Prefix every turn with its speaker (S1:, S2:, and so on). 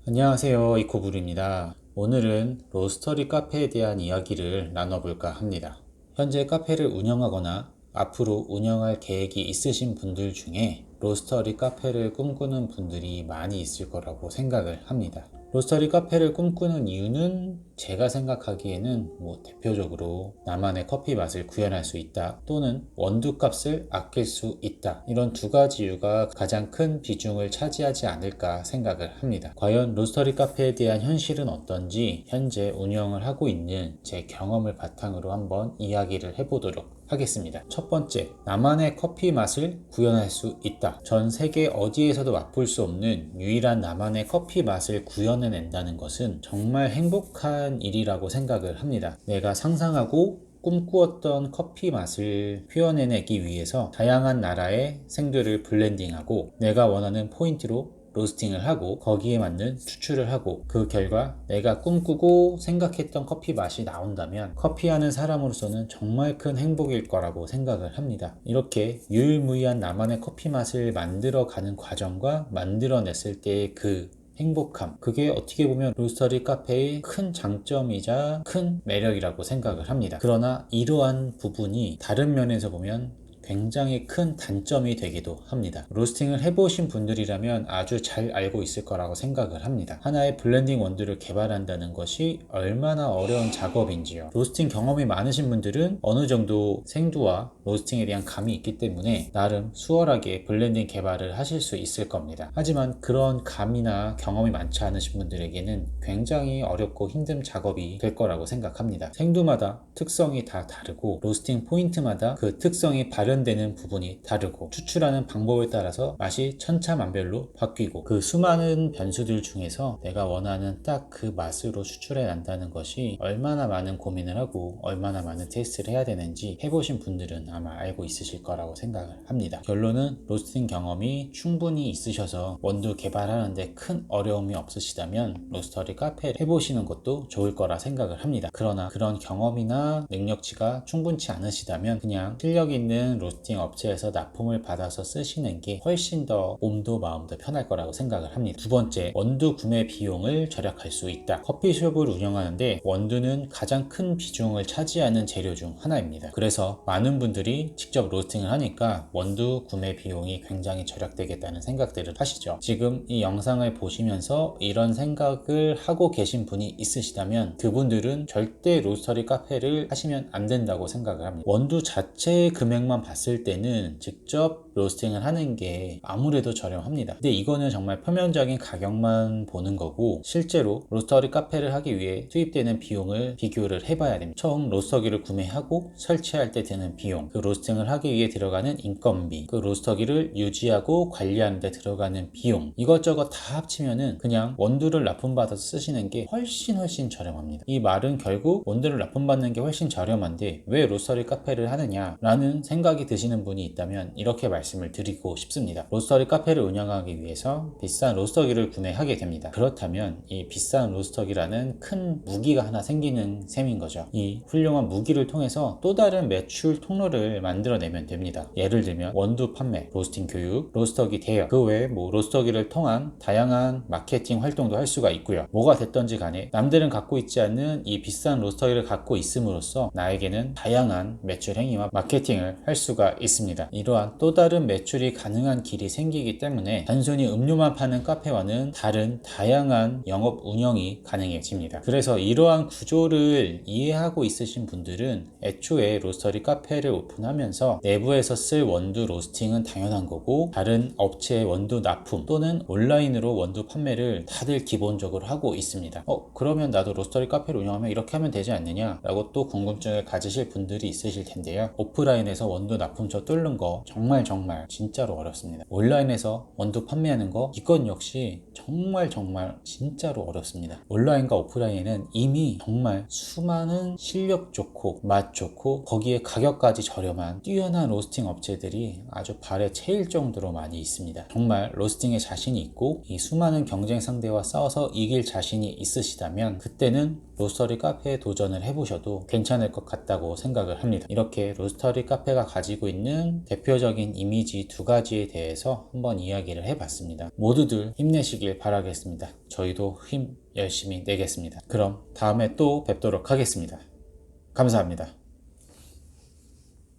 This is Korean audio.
S1: 안녕하세요, 이코부루입니다. 오늘은 로스터리 카페에 대한 이야기를 나눠볼까 합니다. 현재 카페를 운영하거나 앞으로 운영할 계획이 있으신 분들 중에 로스터리 카페를 꿈꾸는 분들이 많이 있을 거라고 생각을 합니다. 로스터리 카페를 꿈꾸는 이유는 제가 생각하기에는 대표적으로 나만의 커피 맛을 구현할 수 있다, 또는 원두값을 아낄 수 있다, 이런 두 가지 이유가 가장 큰 비중을 차지하지 않을까 생각을 합니다. 과연 로스터리 카페에 대한 현실은 어떤지 현재 운영을 하고 있는 제 경험을 바탕으로 한번 이야기를 해보도록 하겠습니다. 첫 번째, 나만의 커피 맛을 구현할 수 있다. 전 세계 어디에서도 맛볼 수 없는 유일한 나만의 커피 맛을 구현해낸다는 것은 정말 행복한 일이라고 생각을 합니다. 내가 상상하고 꿈꾸었던 커피 맛을 표현해내기 위해서 다양한 나라의 생두를 블렌딩하고 내가 원하는 포인트로 로스팅을 하고 거기에 맞는 추출을 하고 그 결과 내가 꿈꾸고 생각했던 커피 맛이 나온다면 커피하는 사람으로서는 정말 큰 행복일 거라고 생각을 합니다. 이렇게 유일무이한 나만의 커피 맛을 만들어가는 과정과 만들어냈을 때의 그 행복함, 그게 어떻게 보면 로스터리 카페의 큰 장점이자 큰 매력이라고 생각을 합니다. 그러나 이러한 부분이 다른 면에서 보면 굉장히 큰 단점이 되기도 합니다. 로스팅을 해보신 분들이라면 아주 잘 알고 있을 거라고 생각을 합니다. 하나의 블렌딩 원두를 개발한다는 것이 얼마나 어려운 작업인지요. 로스팅 경험이 많으신 분들은 어느 정도 생두와 로스팅에 대한 감이 있기 때문에 나름 수월하게 블렌딩 개발을 하실 수 있을 겁니다. 하지만 그런 감이나 경험이 많지 않으신 분들에게는 굉장히 어렵고 힘든 작업이 될 거라고 생각합니다. 생두마다 특성이 다 다르고 로스팅 포인트마다 그 특성이 발현되는 부분이 다르고 추출하는 방법에 따라서 맛이 천차만별로 바뀌고 그 수많은 변수들 중에서 내가 원하는 딱 그 맛으로 추출해 난다는 것이 얼마나 많은 고민을 하고 얼마나 많은 테스트를 해야 되는지 해보신 분들은 아마 알고 있으실 거라고 생각을 합니다. 결론은 로스팅 경험이 충분히 있으셔서 원두 개발하는데 큰 어려움이 없으시다면 로스터리 카페를 해보시는 것도 좋을 거라 생각을 합니다. 그러나 그런 경험이나 능력치가 충분치 않으시다면 그냥 실력 있는 로스팅 업체에서 납품을 받아서 쓰시는 게 훨씬 더 몸도 마음도 편할 거라고 생각을 합니다. 두 번째, 원두 구매 비용을 절약할 수 있다. 커피숍을 운영하는데 원두는 가장 큰 비중을 차지하는 재료 중 하나입니다. 그래서 많은 분들이 직접 로스팅을 하니까 원두 구매 비용이 굉장히 절약되겠다는 생각들을 하시죠. 지금 이 영상을 보시면서 이런 생각을 하고 계신 분이 있으시다면 그분들은 절대 로스터리 카페를 하시면 안 된다고 생각을 합니다. 원두 자체의 금액만 봤을 때는 직접 로스팅을 하는 게 아무래도 저렴합니다. 근데 이거는 정말 표면적인 가격만 보는 거고 실제로 로스터리 카페를 하기 위해 투입되는 비용을 비교를 해봐야 됩니다. 처음 로스터기를 구매하고 설치할 때 드는 비용, 그 로스팅을 하기 위해 들어가는 인건비, 그 로스터기를 유지하고 관리하는 데 들어가는 비용, 이것저것 다 합치면은 그냥 원두를 납품받아서 쓰시는 게 훨씬 저렴합니다. 이 말은 결국 원두를 납품받는 게 훨씬 저렴한데 왜 로스터리 카페를 하느냐 라는 생각이 드시는 분이 있다면 이렇게 말씀을 드리고 싶습니다. 로스터리 카페를 운영하기 위해서 비싼 로스터기를 구매하게 됩니다. 그렇다면 이 비싼 로스터기라는 큰 무기가 하나 생기는 셈인 거죠. 이 훌륭한 무기를 통해서 또 다른 매출 통로를 만들어내면 됩니다. 예를 들면 원두 판매, 로스팅 교육, 로스터기 대여, 그 외에 로스터기를 통한 다양한 마케팅 활동도 할 수가 있고요. 뭐가 됐던지 간에 남들은 갖고 있지 않는 이 비싼 로스터기를 갖고 있음으로써 나에게는 다양한 매출 행위와 마케팅을 할 수가 있습니다. 이러한 또 다른 매출이 가능한 길이 생기기 때문에 단순히 음료만 파는 카페와는 다른 다양한 영업 운영이 가능해집니다. 그래서 이러한 구조를 이해하고 있으신 분들은 애초에 로스터리 카페를 오픈하면서 내부에서 쓸 원두 로스팅은 당연한 거고 다른 업체의 원두 납품 또는 온라인으로 원두 판매를 다들 기본적으로 하고 있습니다. 그러면 나도 로스터리 카페를 운영하면 이렇게 하면 되지 않느냐 라고 또 궁금증을 가지실 분들이 있으실 텐데요. 오프라인에서 원두 납품처 뚫는 거 정말 진짜로 어렵습니다. 온라인에서 원두 판매하는 거 이건 역시 정말 진짜로 어렵습니다. 온라인과 오프라인에는 이미 정말 수많은 실력 좋고 맛 좋고 거기에 가격까지 저렴한 뛰어난 로스팅 업체들이 아주 발에 채일 정도로 많이 있습니다. 정말 로스팅에 자신이 있고 이 수많은 경쟁 상대와 싸워서 이길 자신이 있으시다면 그때는 로스터리 카페에 도전을 해보셔도 괜찮을 것 같다고 생각을 합니다. 이렇게 로스터리 카페가 가지고 있는 대표적인 이미지 이미지 두 가지에 대해서 한번 이야기를 해봤습니다. 모두들 힘내시길 바라겠습니다. 저희도 힘 열심히 내겠습니다. 그럼 다음에 또 뵙도록 하겠습니다. 감사합니다.